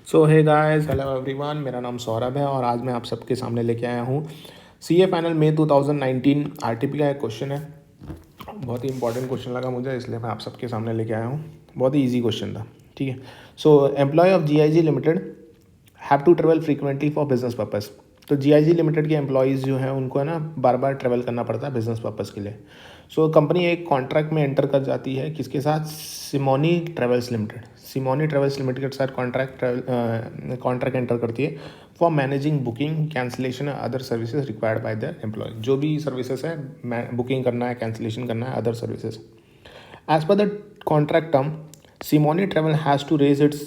सो hey guys, hello everyone. मेरा नाम सौरभ है और आज मैं आप सबके सामने लेके आया हूँ सीए फाइनल मई 2019 आरटीपी का एक क्वेश्चन है। बहुत ही इंपॉर्टेंट क्वेश्चन लगा मुझे, इसलिए मैं आप सबके सामने लेके आया हूँ। बहुत ही इजी क्वेश्चन था, ठीक है। So employ of GIG limited have to travel frequently for business purpose. तो जीआईजी लिमिटेड के एम्प्लॉयज़ जो हैं उनको है ना बार बार ट्रेवल करना पड़ता है बिजनेस पर्पस के लिए। सो कंपनी एक कॉन्ट्रैक्ट में एंटर कर जाती है किसके साथ? Simoni travels limited. Simoni travels limited के साथ कॉन्ट्रैक्ट एंटर करती है for managing booking cancellation other services required by the employ. जो भी सर्विसेज है, बुकिंग करना है, कैंसिलेशन करना है, other services. As per the contract term, Simone Travel has to raise its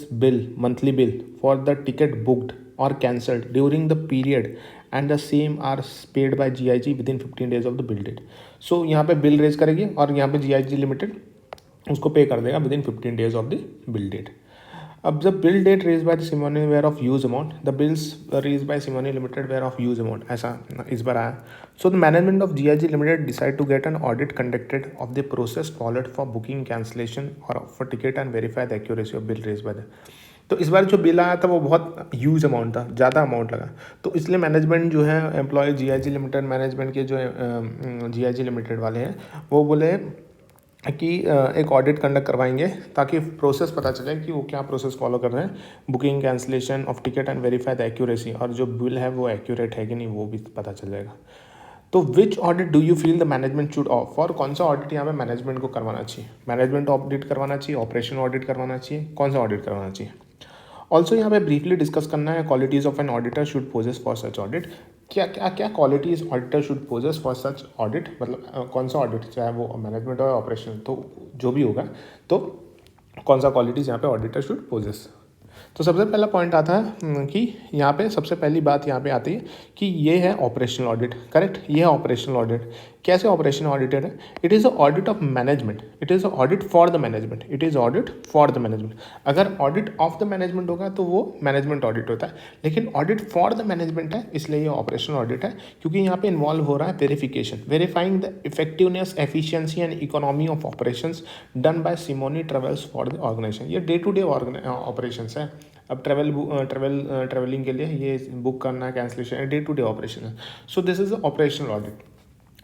monthly bill for the ticket booked or cancelled during the period, and the same are paid by GIG within 15 days of the bill date. So यहाँ पे bill raise करेगी और यहाँ पे GIG limited उसको pay कर देगा within 15 days of the bill date. अब जब bill date raise by Simoni were of huge amount, the bills raise by Simoni limited were of huge amount, ऐसा इस बार आया। So the management of GIG limited decide to get an audit conducted of the process followed for booking cancellation और for ticket and verify the accuracy of bill raise by the. तो इस बार जो bill आया था वो बहुत huge amount था, ज़्यादा अमाउंट लगा। तो इसलिए मैनेजमेंट जो है एम्प्लॉय जीआईजी लिमिटेड मैनेजमेंट के जो जीआईजी लिमिटेड वाले हैं वो बोले कि एक ऑडिट कंडक्ट करवाएंगे ताकि प्रोसेस पता चले कि वो क्या प्रोसेस फॉलो कर रहे हैं, booking cancellation of ticket and verify the accuracy, और जो बिल है वो एक्यूरेट है कि नहीं वो भी पता चल जाएगा। तो which audit do you feel the management should of for? कौन सा ऑडिट यहाँ पे मैनेजमेंट को करवाना चाहिए? मैनेजमेंट ऑडिट करवाना चाहिए, ऑपरेशन ऑडिट करवाना चाहिए, कौन सा ऑडिट करवाना चाहिए? ऑल्सो यहाँ पे ब्रीफली डिस्कस करना है qualities of an auditor should possess for such audit. क्या क्या क्या qualities auditor should possess for such audit, मतलब कौन सा ऑडिट, चाहे वो मैनेजमेंट हो ऑपरेशन, तो जो भी होगा तो कौन सा क्वालिटीज़ यहाँ पे ऑडिटर शुड पोजेस। तो सबसे पहला पॉइंट आता है कि यहाँ पे सबसे पहली बात यहाँ पे आती है कि ये है ऑपरेशनल ऑडिट। करेक्ट, ये है ऑपरेशनल ऑडिट। कैसे ऑपरेशनल ऑडिटेड है? It is a audit of management, it is a audit for the management, it is audit for the management. अगर ऑडिट ऑफ द मैनेजमेंट होगा तो वो मैनेजमेंट ऑडिट होता है, लेकिन ऑडिट फॉर द मैनेजमेंट है इसलिए ये ऑपरेशनल ऑडिट है, क्योंकि यहाँ पे इन्वॉल्व हो रहा है verification, verifying the effectiveness, efficiency and economy of operations done by Simoni travels for the organisation. ये डे टू डे ऑपरेशंस है। अब ट्रेवलिंग के लिए ये बुक करना, cancellation, day to day operation है। So this is operational audit.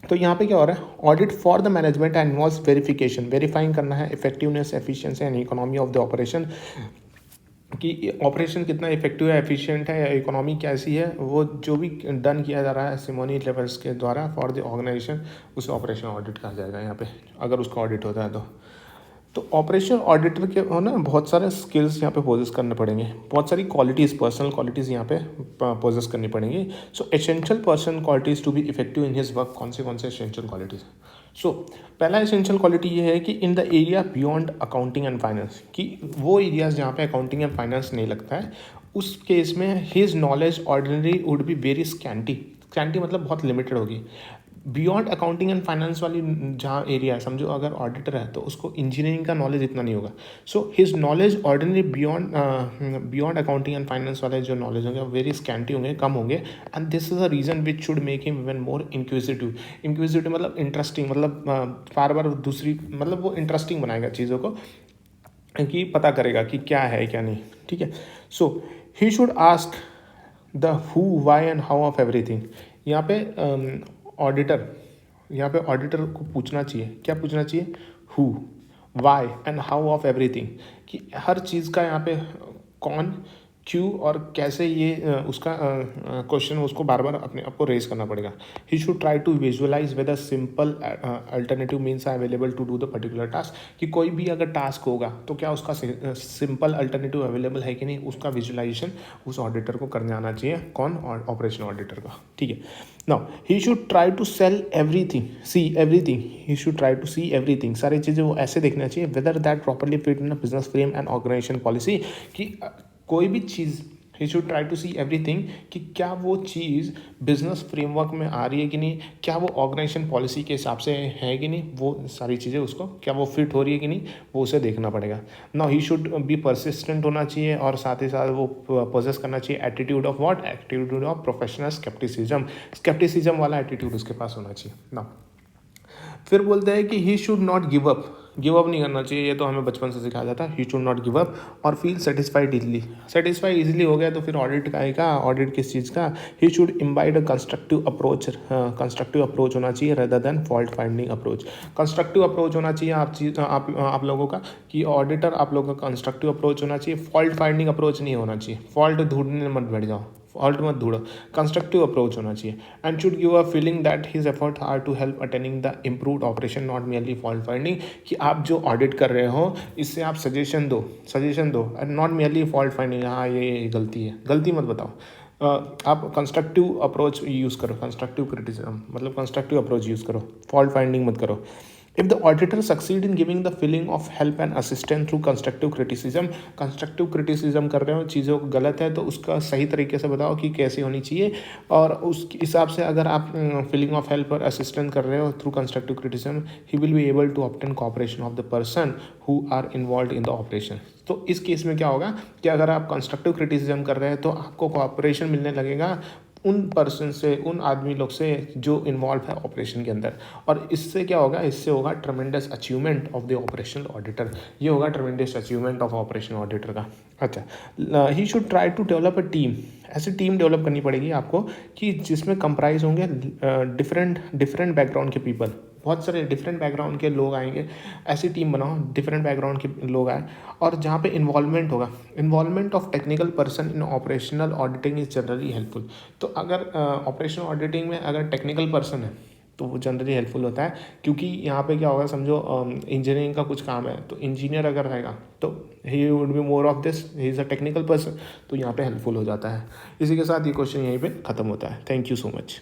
तो यहाँ पे क्या हो रहा है? Audit for the management and involves verification, verifying करना है effectiveness, efficiency and economy of the operation, कि ऑपरेशन कितना इफेक्टिव है, एफिशिएंट है, या इकोनॉमी कैसी है, वो जो भी डन किया जा रहा है सिमोनी ट्रेवल्स के द्वारा फॉर द ऑर्गेनाइजेशन, उसे ऑपरेशन ऑडिट कहा जाएगा यहाँ पे, अगर उसका ऑडिट होता है तो ऑपरेशन ऑडिटर के हो ना बहुत सारे स्किल्स यहाँ पे पोजेस करने पड़ेंगे, बहुत सारी क्वालिटीज़, पर्सनल क्वालिटीज़ यहाँ पे पोजेस करनी पड़ेंगी। So essential person qualities to be effective in his work. कौन से एसेंशियल क्वालिटीज़? सो पहला एसेंशियल क्वालिटी ये है कि in the area beyond accounting and finance, कि वो एरियाज जहाँ पे अकाउंटिंग एंड फाइनेंस नहीं लगता है उस केस में his knowledge ordinary would be very scanty. Scanty मतलब बहुत लिमिटेड होगी। बियॉन्ड अकाउंटिंग एंड फाइनेंस वाली जहाँ एरिया है, समझो अगर ऑडिटर है तो उसको इंजीनियरिंग का नॉलेज इतना नहीं होगा। So his knowledge ordinary beyond accounting and finance वाले जो नॉलेज होंगे वेरी स्कैंटी होंगे, कम होंगे। And this is a reason which should make him even more inquisitive. Inquisitive मतलब इंटरेस्टिंग, मतलब बार बार दूसरी, मतलब वो इंटरेस्टिंग बनाएगा चीज़ों को, कि पता करेगा कि क्या है क्या नहीं, ठीक है। So he should ask the who, why and how of everything. यहाँ पे ऑडिटर यहाँ पे ऑडिटर को पूछना चाहिए, क्या पूछना चाहिए? Who, why and how of everything, कि हर चीज़ का यहाँ पे कौन, क्यों और कैसे, ये उसका क्वेश्चन उसको बार बार अपने आप को रेज करना पड़ेगा। He should try to visualise whether simple alternative means are available to do the particular task, कि कोई भी अगर टास्क होगा तो क्या उसका सिंपल अल्टरनेटिव अवेलेबल है कि नहीं, उसका विजुअलाइजेशन उस ऑडिटर को करने आना चाहिए। कौन? ऑपरेशन ऑडिटर का, ठीक है। Now he should try to sell everything, see everything, he should try to see everything, सारी चीज़ें वो ऐसे देखना चाहिए whether that properly fit in business frame and organisation policy, कि कोई भी चीज़, he should try to see everything, कि क्या वो चीज़ बिजनेस फ्रेमवर्क में आ रही है कि नहीं, क्या वो ऑर्गेनाइजेशन पॉलिसी के हिसाब से है कि नहीं, वो सारी चीज़ें उसको क्या वो फिट हो रही है कि नहीं, वो उसे देखना पड़ेगा। Now he should be persistent होना चाहिए, और साथ ही साथ वो पोजेस करना चाहिए attitude of what? Attitude of professional scepticism, scepticism वाला एटीट्यूड उसके पास होना चाहिए। नाउ फिर बोलते हैं कि ही शुड नॉट गिव अप नहीं करना चाहिए, ये तो हमें बचपन से सिखाया जाता है, he should not give up और feel satisfied easily. Satisfy easily हो गया तो फिर ऑडिट का आएगा, ऑडिट किस चीज़ का, he should imbibe a constructive approach होना चाहिए rather than fault finding approach. Constructive approach होना चाहिए आप लोगों का, कि ऑडिटर आप लोगों का कंस्ट्रक्टिव अप्रोच होना चाहिए, फॉल्ट फाइंडिंग अप्रोच नहीं होना चाहिए, फॉल्ट ढूंढने मत बैठ जाओ, फॉल्ट मत ढूंढो, कंस्ट्रक्टिव अप्रोच होना चाहिए। And should give a feeling that his effort are to help attaining the improved operation not merely fault finding, कि आप जो ऑडिट कर रहे हो इससे आप सजेशन दो and not merely fault finding, हाँ ये गलती है, गलती मत बताओ। आप कंस्ट्रक्टिव अप्रोच यूज़ करो, कंस्ट्रक्टिव क्रिटिसिज्म मतलब कंस्ट्रक्टिव अप्रोच यूज़ करो, फॉल्ट फाइंडिंग मत करो। If the auditor succeed in giving the feeling of help and assistance through constructive criticism कर रहे हो, चीज़ों गलत है तो उसका सही तरीके से बताओ कि कैसे होनी चाहिए, और उस हिसाब से अगर आप फीलिंग ऑफ हेल्प और असिस्टेंस कर रहे हो through constructive criticism, he will be able to obtain cooperation of the person who are involve in the operation. तो इस केस में क्या होगा कि अगर आप कंस्ट्रक्टिव क्रिटिसिज्म कर रहे हैं तो आपको कॉपरेशन मिलने लगेगा उन पर्सन से, उन आदमी लोग से जो इन्वॉल्व है ऑपरेशन के अंदर, और इससे क्या होगा, इससे होगा tremendous achievement of the operational auditor, ये होगा tremendous achievement of operation auditor का। अच्छा, he should try to develop a team, ऐसी टीम डेवलप करनी पड़ेगी आपको कि जिसमें कंप्राइज होंगे डिफरेंट बैकग्राउंड के पीपल, बहुत सारे डिफरेंट बैकग्राउंड के लोग आएंगे, ऐसी टीम बनाओ डिफरेंट बैकग्राउंड के लोग आए, और जहाँ पे इन्वॉल्वमेंट होगा, involvement of technical person in operational auditing is generally helpful. तो अगर ऑपरेशनल ऑडिटिंग में अगर टेक्निकल पर्सन है तो वो जनरली हेल्पफुल होता है, क्योंकि यहाँ पे क्या होगा, समझो इंजीनियरिंग का कुछ काम है तो इंजीनियर अगर रहेगा तो he would be more of this, he is a technical person, तो यहाँ पे हेल्पफुल हो जाता है। इसी के साथ ये क्वेश्चन यहीं पे ख़त्म होता है। Thank you so much.